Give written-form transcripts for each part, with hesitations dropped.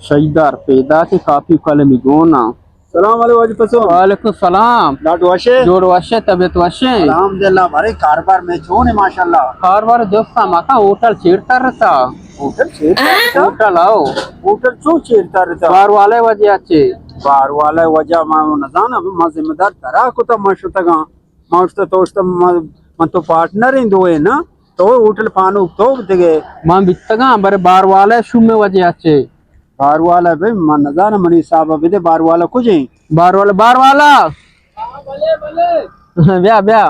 Shaidar pedati kafi kalemigona. सलाम वाले वाजिब वालेकुम सलाम. लाट वाशे जोड़ वशे तबीयत वशे. अल्हम्दुलिल्लाह भाई कारबार में छोने माशाल्लाह कारवार दोस्ता माका होटल चेड़ता रहता. होटल छेड़ता होटल आओ. होटल चो छेड़ता रहता बार वाले वजह अच्छे. बार वाला वजह मा नजाना मा जिम्मेदार तरा को तो मशतगा मस्त तोस्त मन तो पार्टनर इन दो है ना तो होटल पानो तो दिगे मां बित्तगा बरे बार वाले शुमे वजह अच्छे. बार वाला भाई मन नजाना मनी साहब अबे बार वाला कुछ है बार वाला. ब्या ब्या.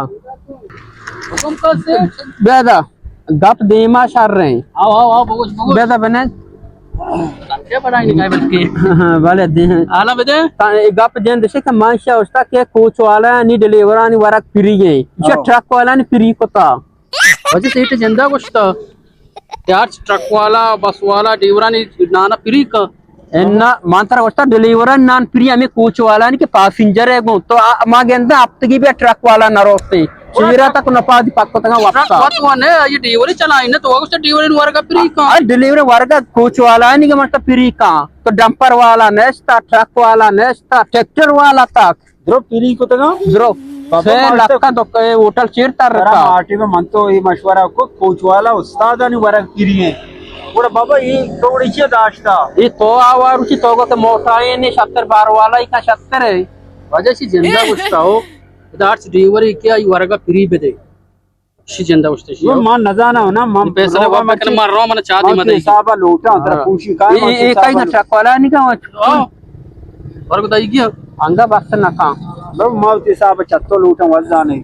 हुकुम तो से ब्या दा. गप देमा शार रहे. आओ बगोश ब्या दा बने. क्या पढ़ाई निकाय बल्कि वाले दे. आला बदे गप देन देशे का मांशा उसता के कोच वाला नी डिलीवर आणि वरक फ्री गए. ये ट्रक वाला नी फ्री कोता. वजह से इटे जंदा कुछ तो यार ट्रक वाला बस वाला ड्राइवरानी नाना फ्री का एन्ना मांतर वस्ता डिलीवर नान फ्री हमें कोच वाला नी के पैसेंजर है गो तो मागे अंदर आप तक भी ट्रक वाला न रोते चीरा तक न पादी पक्को तक ट्रक वापस बात वाने ये ड्राइवरी चलाई ना तो उससे ड्राइवरी वर्ग फ्री का डिलीवर वर्ग कोच वाला नी के मतलब फ्री का तो डंपर वाला नेस्ता ट्रक वाला नेस्ता ट्रैक्टर वाला तक द्रो पीरी को तगा जरो से लक्का तो होटल चेड़ता रहता. माटी में मन तो ये मशवरा को कोच वाला उस्ताद आणि वरक पीरी है और बाबा ये थोड़ी सी दाश्ता ये तो आवार उसी तो के मोटा है ने 70 बार वाला ही का 70 है. वजह से जंदा कुछ तो इधर से ड्राइवरी क्या ये वर्ग फ्री बदे शी जंदा कुछ वो तो मान न जाना हो ना मन पैसे रे बाबा कल मार रहा हूं मैंने चाह दी मत साहब लोटा तेरा पूछी का ये कई ना ट्रक वाला नहीं का वर्ग दाई गया अंगा बस ना का लो मावती साहब चत्तो लोटा वजाने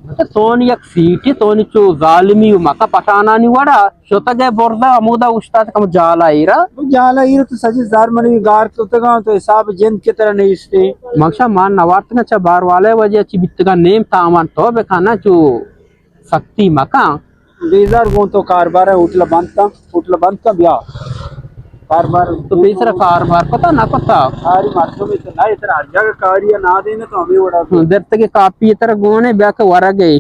तो सोन एक सीटी सोन चो जालिमी मका पटाना नहीं वड़ा शोता गए बोरदा अमुदा उस्ताद कम जाला इरा जाला ये तो सजी जार मनी गार तो तगा तो हिसाब जिंद की तरह नहीं इसते मक्षा मान नवार्त ना चा बार वाले वजह ची बित्तगा नेम तामान तो बेखाना चो शक्ति मका बेजार वो तो कारबार है होटल बंद का ब्याह कारबार तो बेसरा कारबार पता ना पता सारी मार्चों में तो ना इतना हर जगह कार्य ना देने तो हमें बड़ा दर तक कापी तरह गोने ब्याह के वरा गए